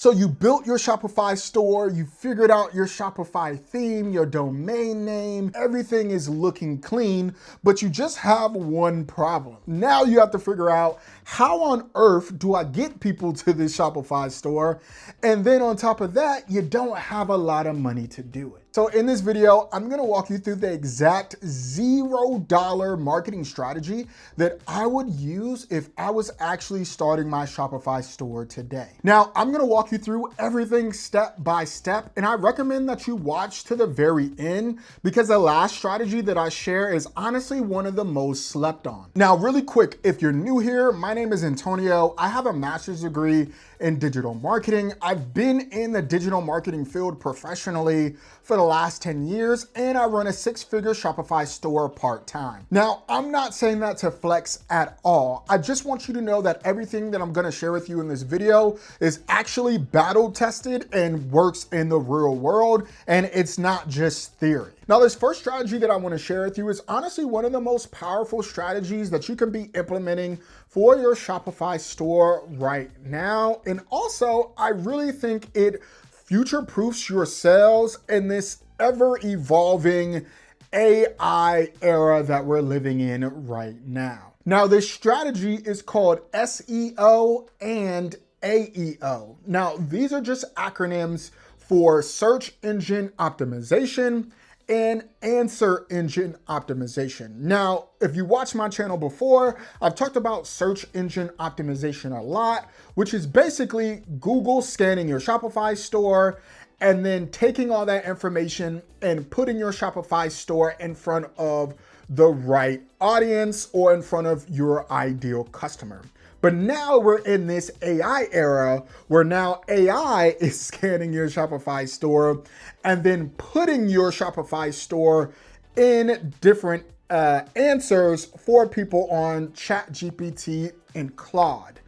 So you built your Shopify store, you figured out your Shopify theme, your domain name, everything is looking clean, but you just have one problem. Now you have to figure out, how on earth do I get people to this Shopify store? And then on top of that, you don't have a lot of money to do it. So in this video, I'm gonna walk you through the exact $0 marketing strategy that I would use if I was actually starting my Shopify store today. Now, I'm gonna walk you through everything step by step, and I recommend that you watch to the very end because the last strategy that I share is honestly one of the most slept on. Now, really quick, if you're new here, my name is Antonio. I have a master's degree in digital marketing. I've been in the digital marketing field professionally for the last 10 years, and I run a 6-figure Shopify store part-time. Now, I'm not saying that to flex at all. I just want you to know that everything that I'm gonna share with you in this video is actually battle tested and works in the real world, and it's not just theory. Now, this first strategy that I want to share with you is honestly one of the most powerful strategies that you can be implementing for your Shopify store right now. And also, I really think it future-proofs your sales in this ever-evolving AI era that we're living in right now. Now, this strategy is called SEO and AEO. Now, these are just acronyms for search engine optimization and answer engine optimization. Now, if you watched my channel before, I've talked about search engine optimization a lot, which is basically Google scanning your Shopify store and then taking all that information and putting your Shopify store in front of the right audience or in front of your ideal customer. But now we're in this AI era where now AI is scanning your Shopify store and then putting your Shopify store in different answers for people on ChatGPT and Claude.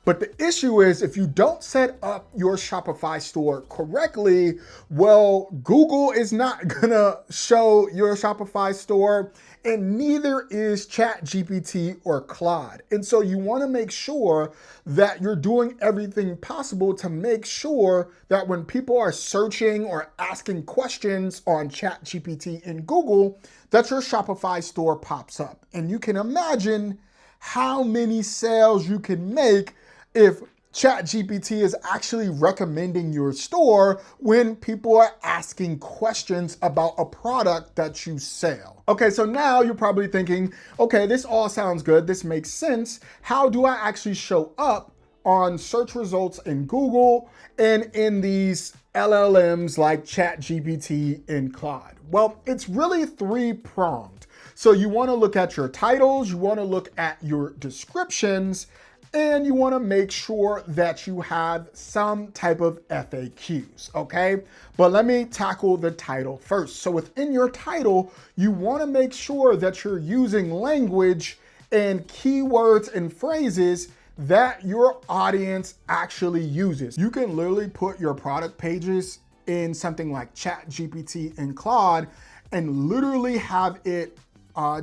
But the issue is, if you don't set up your Shopify store correctly, well, Google is not gonna show your Shopify store, and neither is ChatGPT or Claude. And so you wanna make sure that you're doing everything possible to make sure that when people are searching or asking questions on ChatGPT and Google, that your Shopify store pops up. And you can imagine how many sales you can make if ChatGPT is actually recommending your store when people are asking questions about a product that you sell. Okay, so now you're probably thinking, okay, this all sounds good, this makes sense. How do I actually show up on search results in Google and in these LLMs like ChatGPT and Claude? Well, it's really three-pronged. So you wanna look at your titles, you wanna look at your descriptions, and you wanna make sure that you have some type of FAQs, okay? But let me tackle the title first. So within your title, you wanna make sure that you're using language and keywords and phrases that your audience actually uses. You can literally put your product pages in something like ChatGPT and Claude and literally have it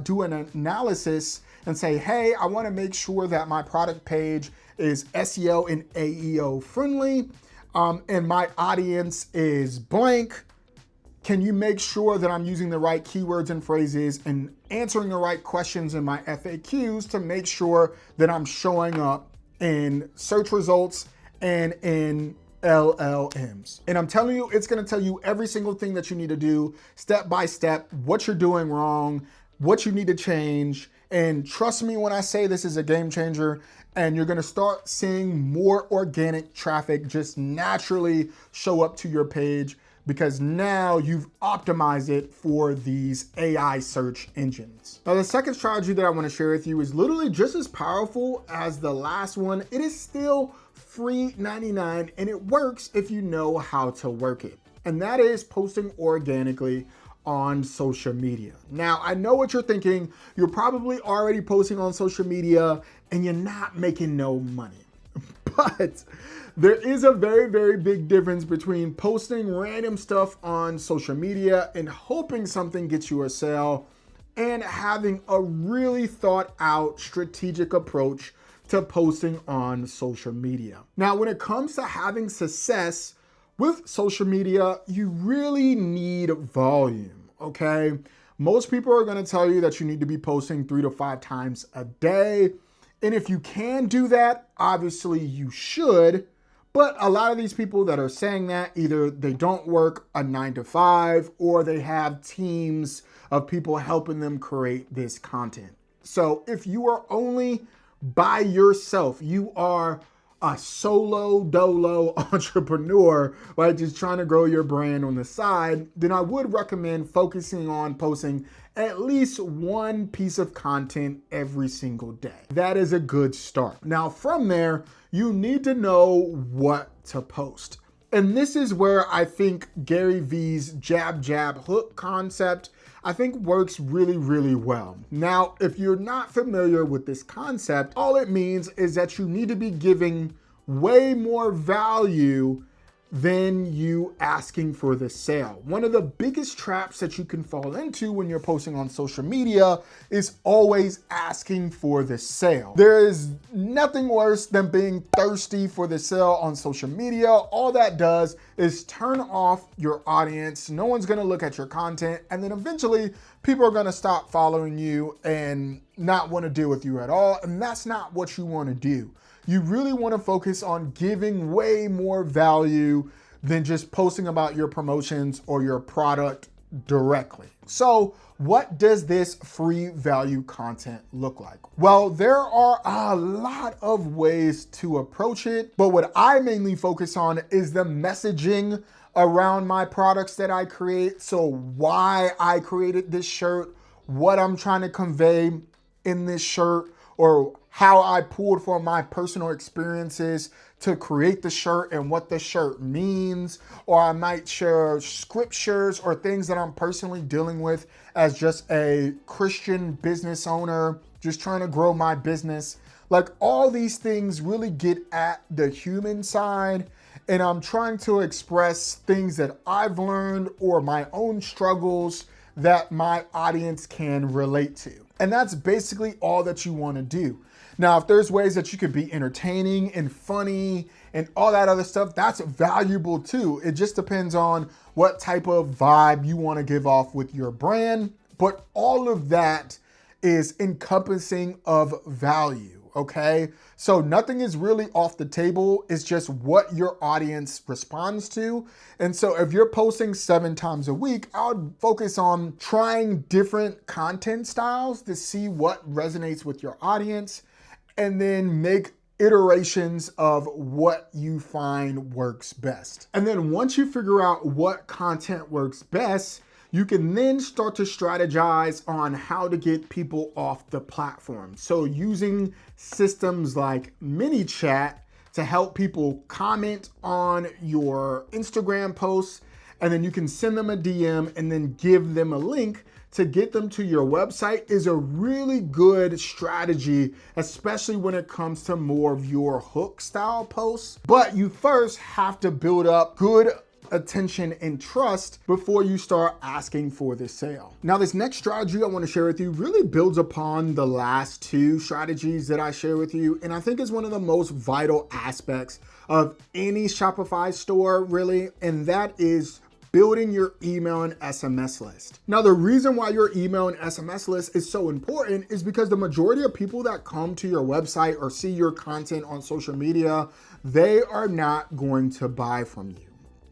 do an analysis and say, hey, I wanna make sure that my product page is SEO and AEO friendly, and my audience is blank. Can you make sure that I'm using the right keywords and phrases and answering the right questions in my FAQs to make sure that I'm showing up in search results and in LLMs? And I'm telling you, it's gonna tell you every single thing that you need to do, step by step, what you're doing wrong, what you need to change. And trust me when I say this is a game changer, and you're gonna start seeing more organic traffic just naturally show up to your page because now you've optimized it for these AI search engines. Now, the second strategy that I wanna share with you is literally just as powerful as the last one. It is still free 99 and it works if you know how to work it. And that is posting organically on social media. Now, I know what you're thinking. You're probably already posting on social media and you're not making no money. But there is a very, very big difference between posting random stuff on social media and hoping something gets you a sale and having a really thought out strategic approach to posting on social media. Now, when it comes to having success with social media, you really need volume, okay? Most people are gonna tell you that you need to be posting 3 to 5 times a day. And if you can do that, obviously you should. But a lot of these people that are saying that, either they don't work a 9 to 5 or they have teams of people helping them create this content. So if you are only by yourself, you are a solo dolo entrepreneur, right? Just trying to grow your brand on the side, then I would recommend focusing on posting at least one piece of content every single day. That is a good start. Now from there, you need to know what to post. And this is where I think Gary Vee's jab, jab, hook concept, I think works really, really well. Now, if you're not familiar with this concept, all it means is that you need to be giving way more value than you asking for the sale. One of the biggest traps that you can fall into when you're posting on social media is always asking for the sale. There is nothing worse than being thirsty for the sale on social media. All that does is turn off your audience. No one's gonna look at your content, and then eventually people are gonna stop following you and not wanna deal with you at all. And that's not what you wanna do. You really want to focus on giving way more value than just posting about your promotions or your product directly. So what does this free value content look like? Well, there are a lot of ways to approach it, but what I mainly focus on is the messaging around my products that I create. So why I created this shirt, what I'm trying to convey in this shirt, or how I pulled from my personal experiences to create the shirt and what the shirt means. Or I might share scriptures or things that I'm personally dealing with as just a Christian business owner, just trying to grow my business. Like, all these things really get at the human side, and I'm trying to express things that I've learned or my own struggles that my audience can relate to. And that's basically all that you want to do. Now, if there's ways that you could be entertaining and funny and all that other stuff, that's valuable too. It just depends on what type of vibe you want to give off with your brand. But all of that is encompassing of value, okay? So nothing is really off the table. It's just what your audience responds to. And so if you're posting 7 times a week, I would focus on trying different content styles to see what resonates with your audience, and then make iterations of what you find works best. And then once you figure out what content works best, you can then start to strategize on how to get people off the platform. So using systems like ManyChat to help people comment on your Instagram posts, and then you can send them a DM and then give them a link to get them to your website is a really good strategy, especially when it comes to more of your hook style posts. But you first have to build up good attention and trust before you start asking for the sale. Now, this next strategy I want to share with you really builds upon the last 2 strategies that I share with you, and I think is one of the most vital aspects of any Shopify store, really, and that is building your email and SMS list. Now, the reason why your email and SMS list is so important is because the majority of people that come to your website or see your content on social media, they are not going to buy from you.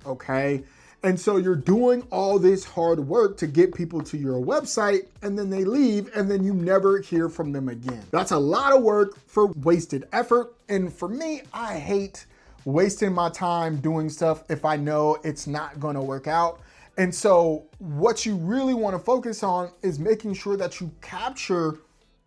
Okay. And so you're doing all this hard work to get people to your website, and then they leave, and then you never hear from them again. That's a lot of work for wasted effort. And for me, I hate wasting my time doing stuff if I know it's not going to work out. And so what you really want to focus on is making sure that you capture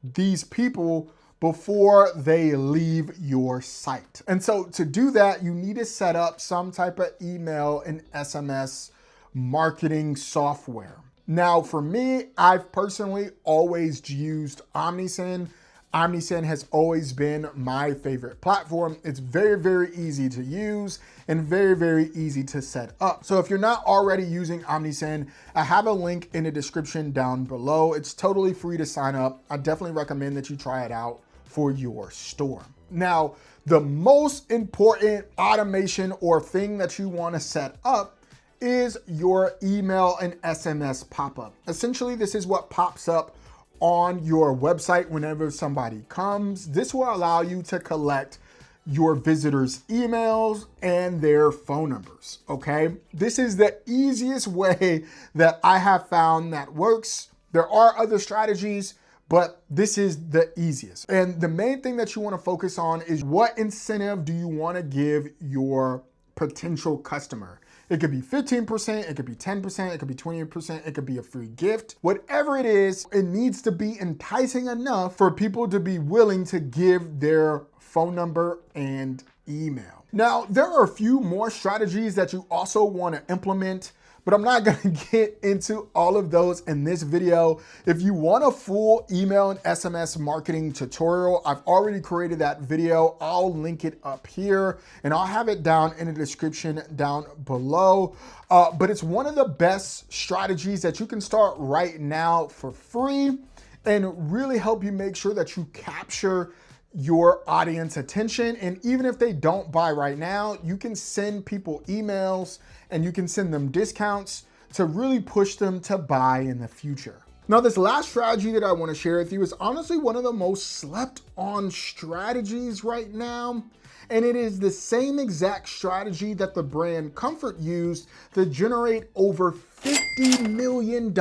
these people before they leave your site. And so to do that, you need to set up some type of email and SMS marketing software. Now, for me, I've personally always used Omnisend. Omnisend has always been my favorite platform. It's very, very easy to use and very, very easy to set up. So if you're not already using Omnisend, I have a link in the description down below. It's totally free to sign up. I definitely recommend that you try it out for your store. Now, the most important automation or thing that you want to set up is your email and SMS pop-up. Essentially, this is what pops up on your website whenever somebody comes. This will allow you to collect your visitors' emails and their phone numbers, okay? This is the easiest way that I have found that works. There are other strategies, but this is the easiest. And the main thing that you want to focus on is what incentive do you want to give your potential customer? It could be 15%, it could be 10%, it could be 20%, it could be a free gift. Whatever it is, it needs to be enticing enough for people to be willing to give their phone number and email. Now, there are a few more strategies that you also want to implement, but I'm not gonna get into all of those in this video. If you want a full email and SMS marketing tutorial, I've already created that video. I'll link it up here and I'll have it down in the description down below. But it's one of the best strategies that you can start right now for free and really help you make sure that you capture your audience attention. And even if they don't buy right now, you can send people emails and you can send them discounts to really push them to buy in the future. Now, this last strategy that I want to share with you is honestly one of the most slept on strategies right now. And it is the same exact strategy that the brand Comfort used to generate over $50 million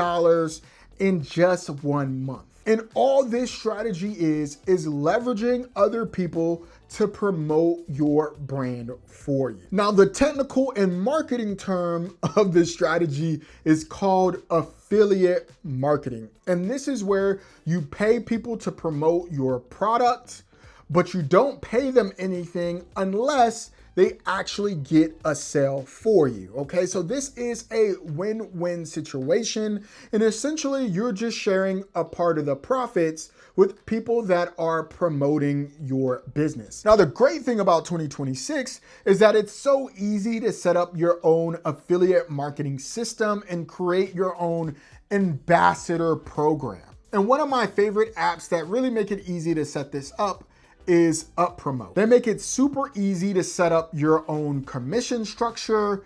in just 1 month. And all this strategy is leveraging other people to promote your brand for you. Now, the technical and marketing term of this strategy is called affiliate marketing. And this is where you pay people to promote your product, but you don't pay them anything unless they actually get a sale for you, okay? So this is a win-win situation, and essentially you're just sharing a part of the profits with people that are promoting your business. Now, the great thing about 2026 is that it's so easy to set up your own affiliate marketing system and create your own ambassador program. And one of my favorite apps that really make it easy to set this up is UpPromote. They make it super easy to set up your own commission structure.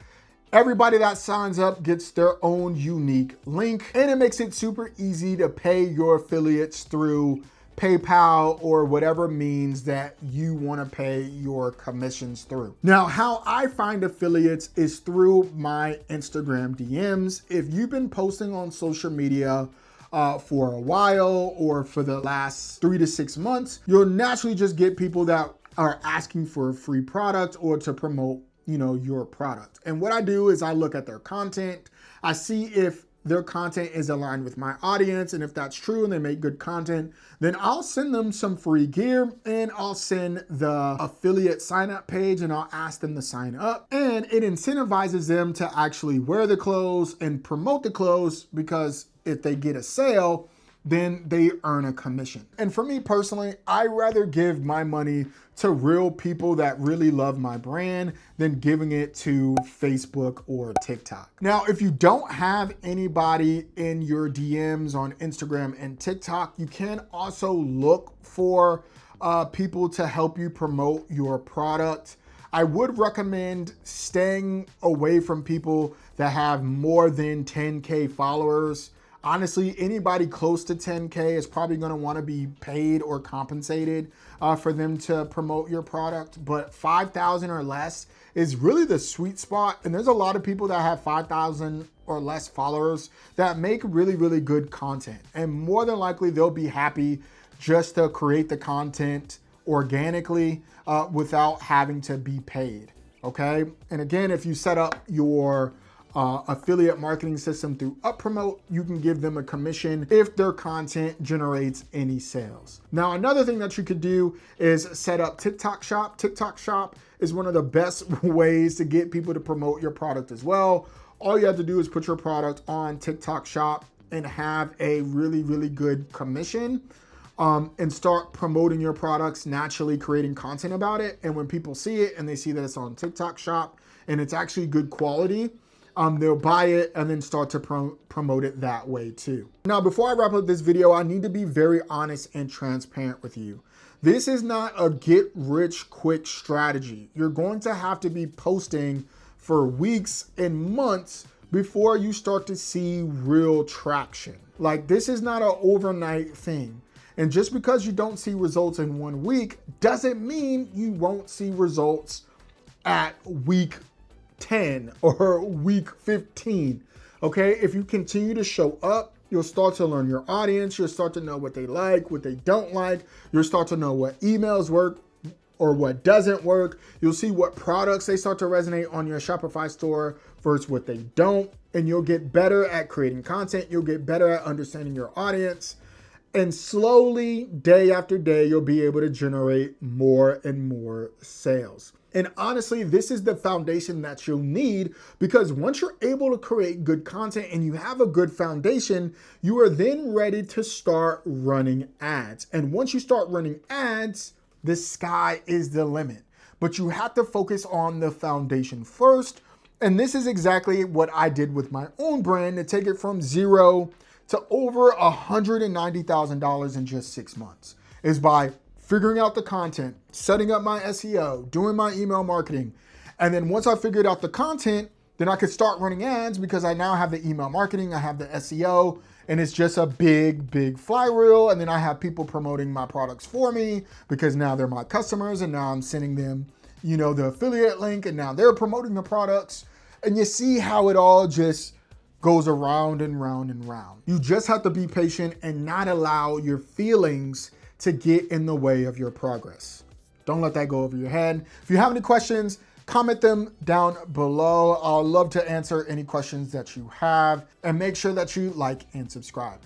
Everybody that signs up gets their own unique link, and it makes it super easy to pay your affiliates through PayPal or whatever means that you want to pay your commissions through. Now, how I find affiliates is through my Instagram DMs. If you've been posting on social media for a while or for the last 3 to 6 months, you'll naturally just get people that are asking for a free product or to promote, your product. And what I do is I look at their content. I see if their content is aligned with my audience. And if that's true and they make good content, then I'll send them some free gear and I'll send the affiliate sign up page and I'll ask them to sign up. And it incentivizes them to actually wear the clothes and promote the clothes, because if they get a sale, then they earn a commission. And for me personally, I rather give my money to real people that really love my brand than giving it to Facebook or TikTok. Now, if you don't have anybody in your DMs on Instagram and TikTok, you can also look for people to help you promote your product. I would recommend staying away from people that have more than 10K followers. Honestly, anybody close to 10K is probably gonna wanna be paid or compensated for them to promote your product, but 5,000 or less is really the sweet spot. And there's a lot of people that have 5,000 or less followers that make really, really good content. And more than likely, they'll be happy just to create the content organically without having to be paid, okay? And again, if you set up your affiliate marketing system through UpPromote, you can give them a commission if their content generates any sales. Now, another thing that you could do is set up TikTok Shop. TikTok Shop is one of the best ways to get people to promote your product as well. All you have to do is put your product on TikTok Shop and have a really, really good commission and start promoting your products, naturally creating content about it. And when people see it and they see that it's on TikTok Shop and it's actually good quality, they'll buy it and then start to promote it that way too. Now, before I wrap up this video, I need to be very honest and transparent with you. This is not a get rich quick strategy. You're going to have to be posting for weeks and months before you start to see real traction. Like, this is not an overnight thing. And just because you don't see results in 1 week doesn't mean you won't see results at week 10 or week 15. Okay, if you continue to show up, you'll start to learn your audience. You'll start to know what they like, what they don't like. You'll start to know what emails work or what doesn't work. You'll see what products they start to resonate on your Shopify store versus what they don't. And you'll get better at creating content. You'll get better at understanding your audience. And slowly, day after day, you'll be able to generate more and more sales. And honestly, this is the foundation that you'll need, because once you're able to create good content and you have a good foundation, you are then ready to start running ads. And once you start running ads, the sky is the limit. But you have to focus on the foundation first. And this is exactly what I did with my own brand to take it from zero to over $190,000 in just 6 months, is by figuring out the content, setting up my SEO, doing my email marketing. And then once I figured out the content, then I could start running ads, because I now have the email marketing, I have the SEO, and it's just a big flywheel. And then I have people promoting my products for me, because now they're my customers, and now I'm sending them, the affiliate link, and now they're promoting the products. And you see how it all just goes around and round and round. You just have to be patient and not allow your feelings to get in the way of your progress. Don't let that go over your head. If you have any questions, comment them down below. I'll love to answer any questions that you have, and make sure that you like and subscribe.